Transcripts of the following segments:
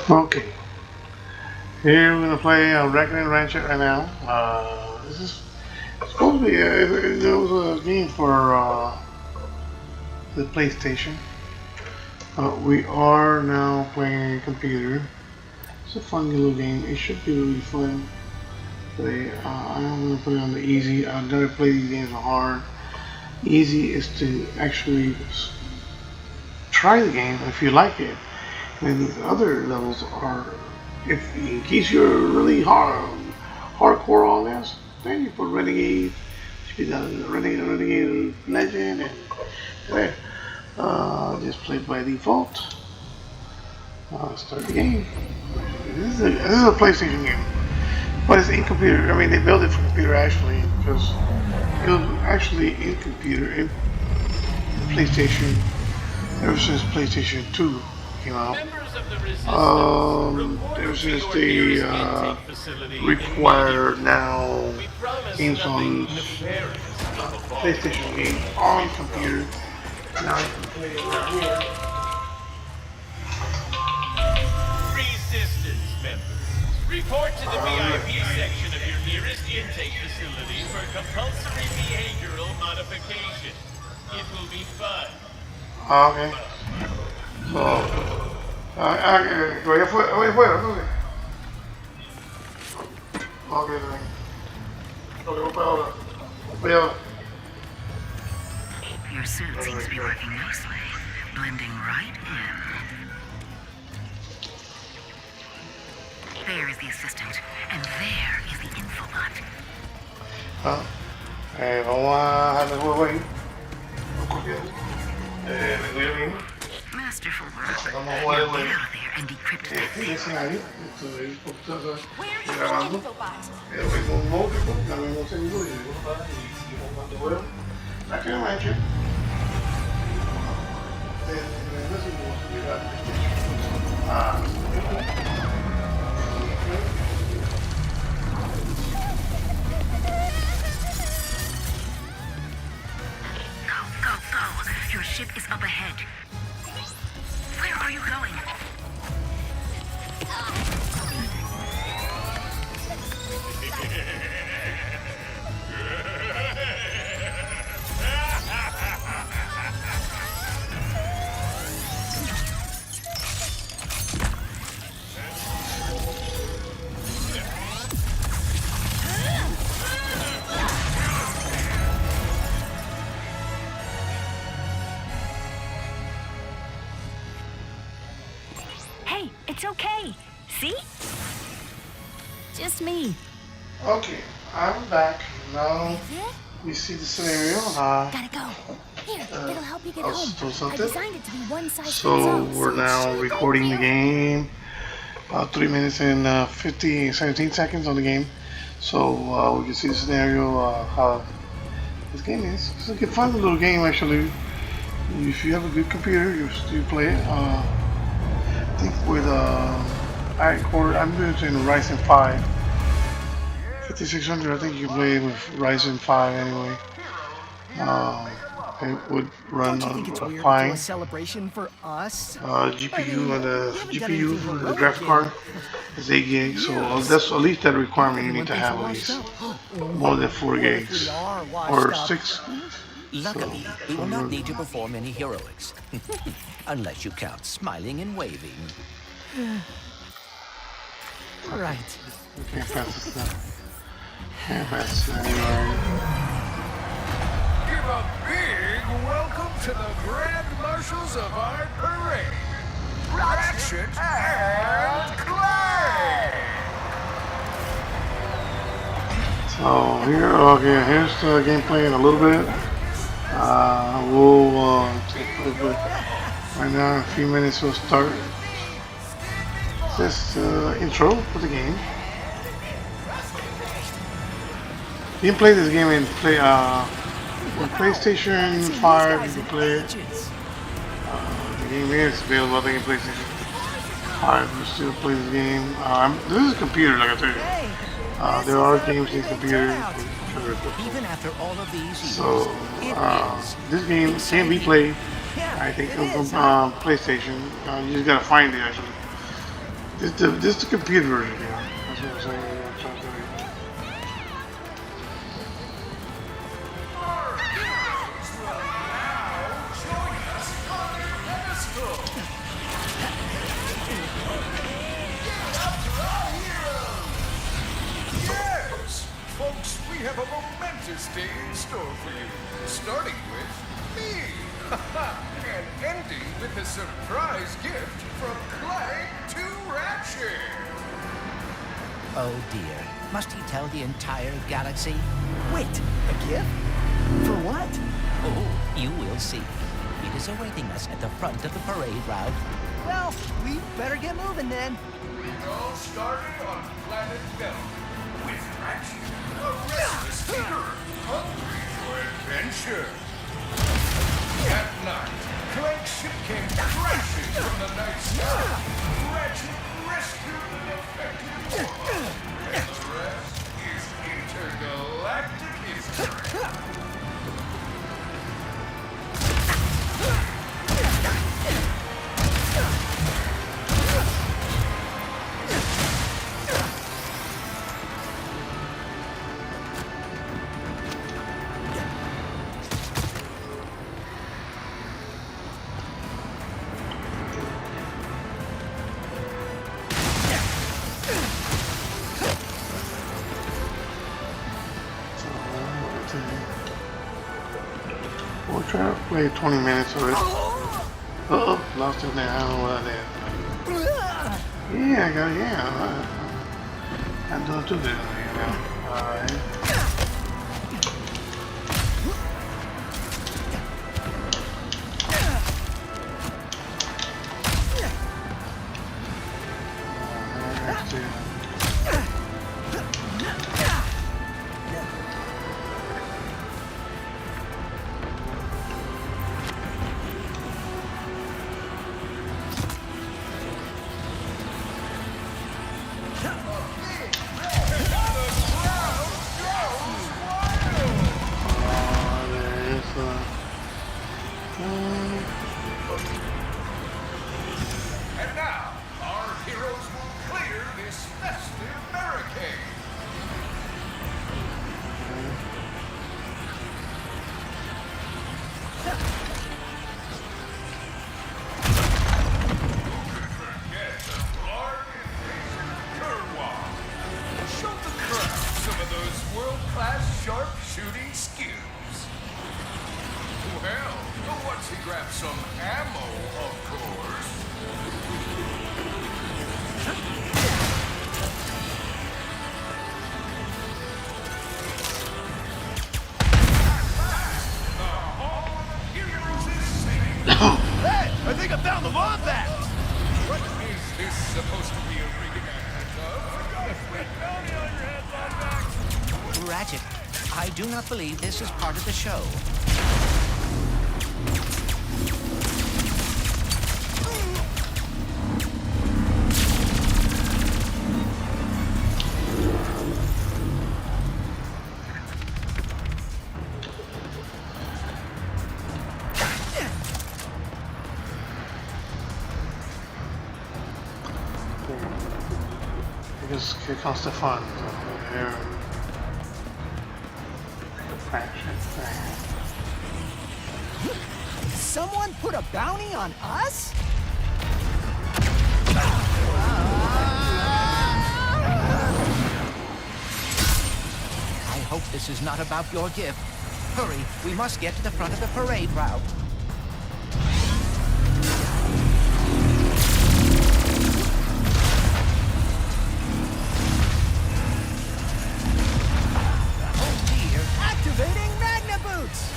Okay, here we're gonna play Ratchet right now. This is supposed to be there was a game for the PlayStation. We are now playing a computer. It's a fun little game. It should be really fun. Play. I'm gonna put it on the easy. I've never played these games on hard. Easy is to actually try the game if you like it. And these other levels are, if in case you're really hardcore on this, then you put Renegade. Should be done Renegade Legend, and there. Just play by default. Start the game. This is a PlayStation game, but it's in computer. I mean, they built it for computer actually, because it was actually in computer in PlayStation ever since PlayStation 2 came out. Ever since they require now games on PlayStation games on computer. Now you can play it right here. Resistance members, report to the VIP section of your nearest intake facility for compulsory behavioral modification. It will be fun. Okay. So, ya fue, entonces. Ok, también. Lo que voy para ahora. Voy ahora. Your suit seems to be working nicely, blending right in. There is the assistant, and there is the infobot. Vamos a dejar el juego ahí. Me cuido bien. Masterful work. Vamos a Now jugar get el out juego. of there and decrypt that Este thing. escenario, estoy Where is the grabando. infobot? Vengo un módico, dame un segundo y digo, y sigo jugando juego. La que me ha hecho. Go, go, go. Your ship is up ahead. Where are you going? Hey, it's okay. See? Just me. Okay, I'm back. Now we see the scenario. Gotta go. Here, it'll help you get I'll home. still I something. designed it to be one size fits So all. we're now recording the game. About 3 minutes and 17 seconds on the game. So we can see the scenario, how this game is. It's a good, fun little game actually. If you have a good computer, you play it. I think with I'm using Ryzen 5 5600. I think you can play it with Ryzen 5 anyway. It would run Don't you think it's on weird to fine. do a celebration for us? GPU and the we haven't done anything GPU for the heroic graphic yet. card is 8 gigs, so that's at least that requirement you need to have at least more than 4 gigs or 6. Luckily, So, we will not need to perform any heroics. Unless you count smiling and waving. Right. Can't pass this now. Can't pass this anymore. Give a big welcome to the Grand Marshals of our parade, Ratchet and Clank! So here's the gameplay in a little bit. We'll take a little bit. Right now, in a few minutes, we'll start this intro for the game. You can play this game in on PlayStation 5. You can play it. The game is available. I think in PlayStation 5. You still play this game. This is a computer, like I told you. There are games in computer. Even after all of these years, So this game can be played, I think, on PlayStation. You just gotta find it actually. This is the computer version here. That's what I'm saying. I'm trying to tell you. Our heroes will now join us on their pedestal. Get after our heroes! Yes! Folks, we have a momentous day in store for you. Starting with me. And ending with a surprise gift from Clank to Ratchet. Oh dear. Must he tell the entire galaxy? Wait, a gift? For what? Oh, you will see. It is awaiting us at the front of the parade route. Well, we better get moving then. It all started on planet Bell with Ratchet, a restless thinker, hungry for adventure. At night, Clank's ship came crashing from the night sky. Ratchet rescued the affected one, and the rest is intergalactic history. We'll try to play 20 minutes of it. Uh-oh, lost it there. I don't know what that is. Yeah, I got it. Yeah. I don't do that, you know. Alright. And now, our heroes will clear this festive barricade. Forget the large invasion of Kurwan. Show the crowd some of those world-class sharp-shooting skills. Well, once he grabs some ammo, of course. Hey, I think I found the bomb back! What is this supposed to be a reenactment of? Ratchet, I do not believe this is part of the show. Because here comes the fun. Here. Ratchet thing. Someone put a bounty on us? I hope this is not about your gift. Hurry, we must get to the front of the parade route. Oh dear. Activating Magna Boots!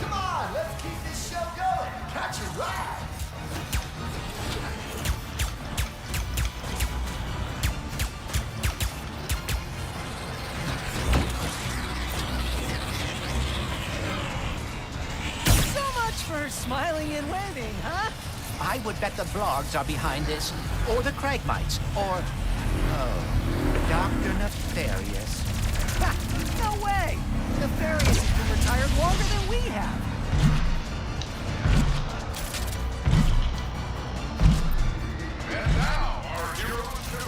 Come on, let's keep this show going. Catch a ride. So much for smiling and waving, huh? I would bet the blogs are behind this, or the Cragmites, or Oh, Dr. Nefarious. Ha! No way! Nefarious has been retired longer than we have. And now, our heroes to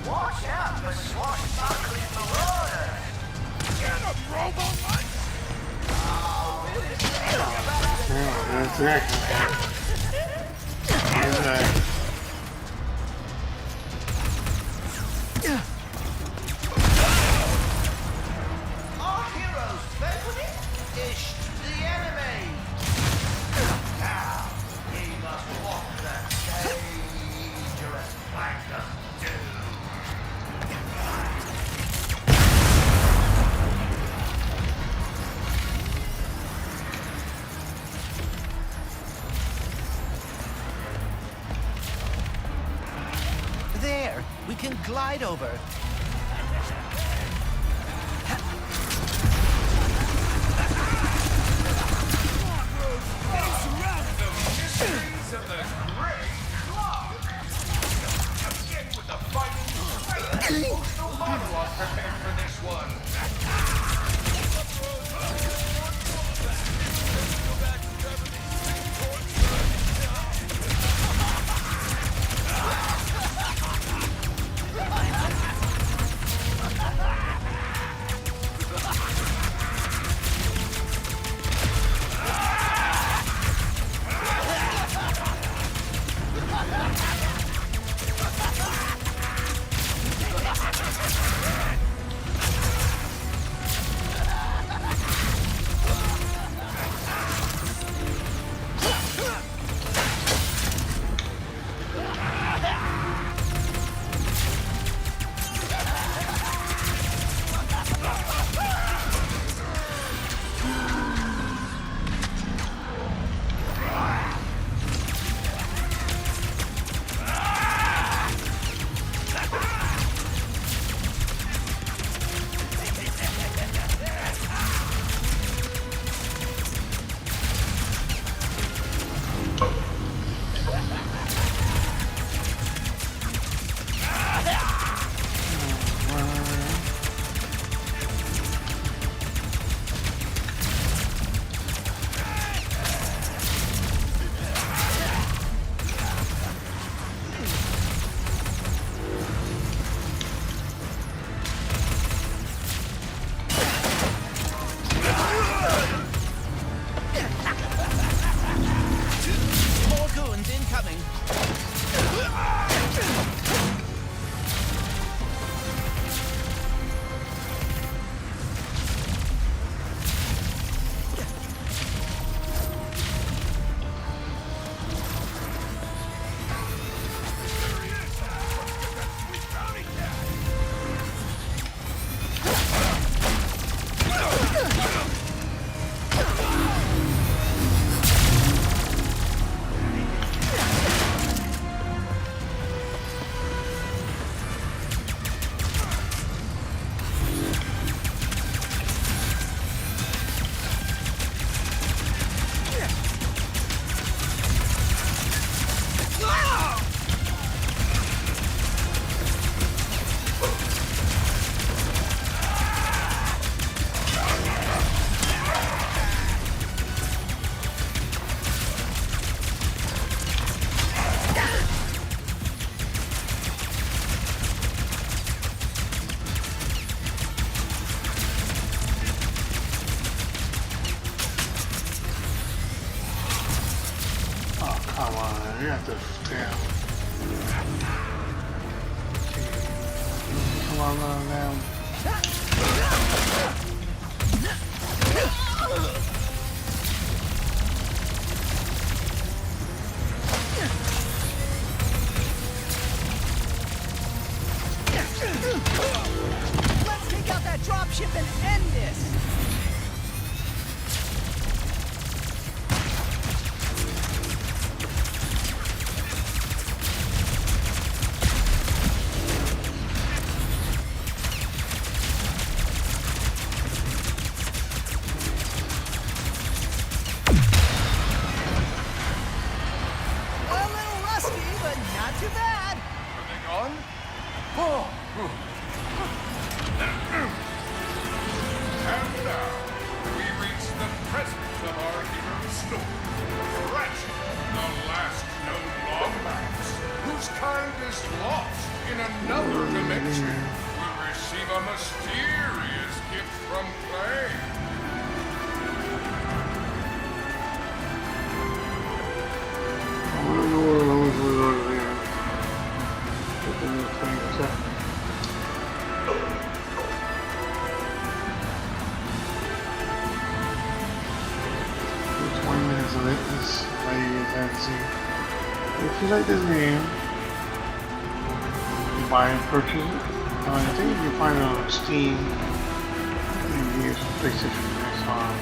Watch out for swashbuckling marauders! Get him, Robo-Lunch! Yeah, that's it. Our hero's favorite is the enemy! Now, he must walk that dangerous plank of doom. There, we can glide over. mysteries of the Great Clock. Again with the fighting. Emotional monologue prepared for this one. More goons incoming. Oh, come on. You have to damn. Come on, now. Let's take out that dropship and end this! Let's see. If you like this game, buy and purchase it. I think you can find it on Steam. Maybe it's PlayStation. It's on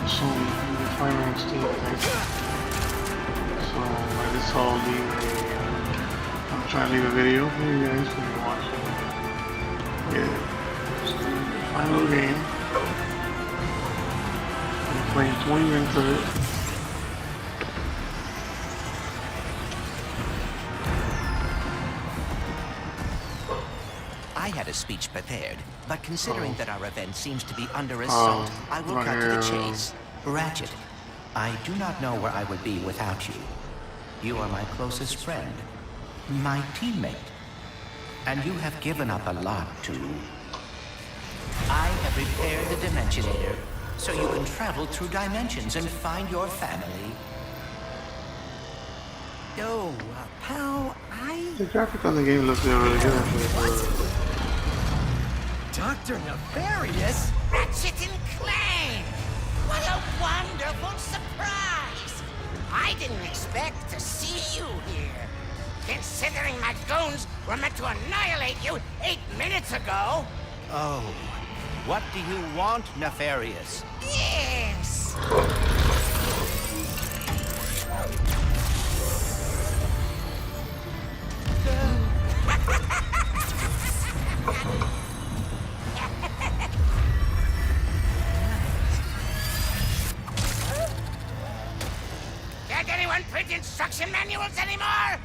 Sony. You can find it on Steam. I think. So I just saw I'm trying to leave a video for you guys so you can watch it. Yeah. So, find a little game. I'm playing 20 minutes of it. I had a speech prepared, but considering that our event seems to be under assault, I will cut to the chase. Ratchet, I do not know where I would be without you. You are my closest friend, my teammate, and you have given up a lot to. I have repaired the Dimensionator, so you can travel through dimensions and find your family. Yo, pal, The graphic on the game looks really good actually. Dr. Nefarious? Ratchet and Clank! What a wonderful surprise! I didn't expect to see you here. Considering my goons were meant to annihilate you 8 minutes ago. Oh, what do you want, Nefarious? Yes! Can't anyone print instruction manuals anymore?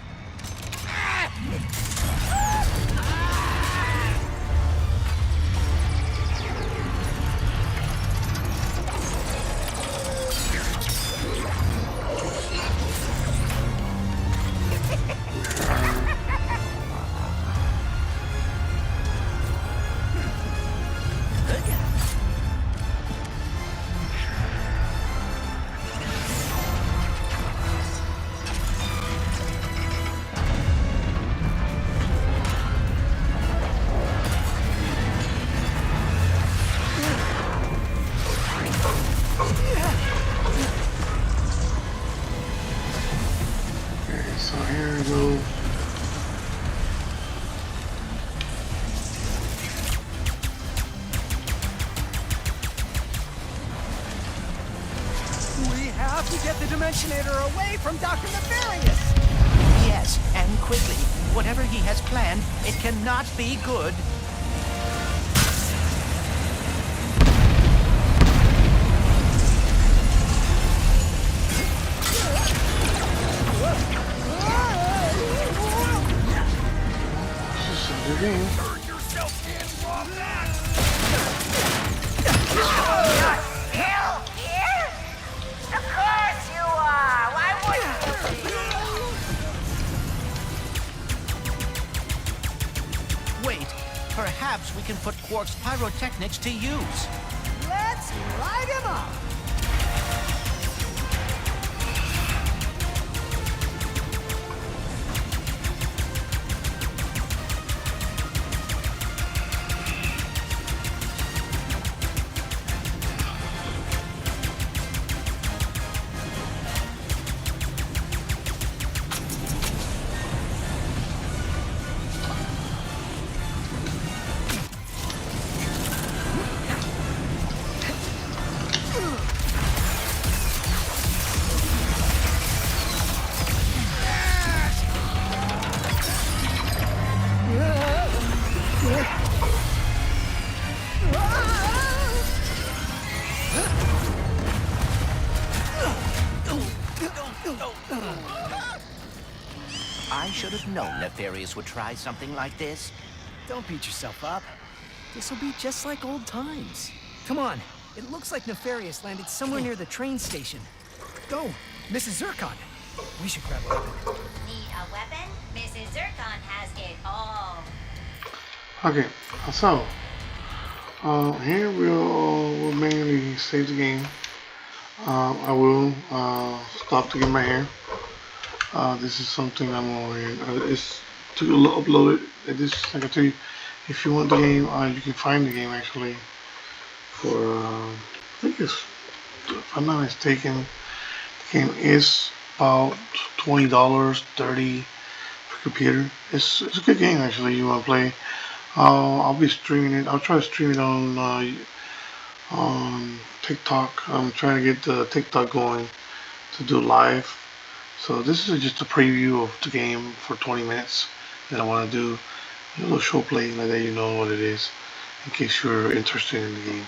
So here we go. We have to get the Dimensionator away from Dr. Nefarious! Yes, and quickly. Whatever he has planned, it cannot be good. This is a good game. Turn yourself in, Wombat! Still here? Of course you are! Why wouldn't you be? Wait, perhaps we can put Quark's pyrotechnics to use. Let's light him up! I should have known Nefarious would try something like this. Don't beat yourself up. This'll be just like old times. Come on. It looks like Nefarious landed somewhere near the train station. Go, Mrs. Zircon. We should grab a weapon. Need a weapon? Mrs. Zircon has it all. Okay, so here we'll manually save the game. I will stop to get my hair. This is something I'm on. It's to upload it. This, like I tell you, if you want the game, you can find the game actually for I think it's, if I'm not mistaken, the game is about $20, 30 for computer. It's a good game actually. You want to play? I'll be streaming it. I'll try to stream it on TikTok. I'm trying to get the TikTok going to do live. So this is just a preview of the game for 20 minutes that I want to do. A little show play like that, you know what it is, in case you're interested in the game.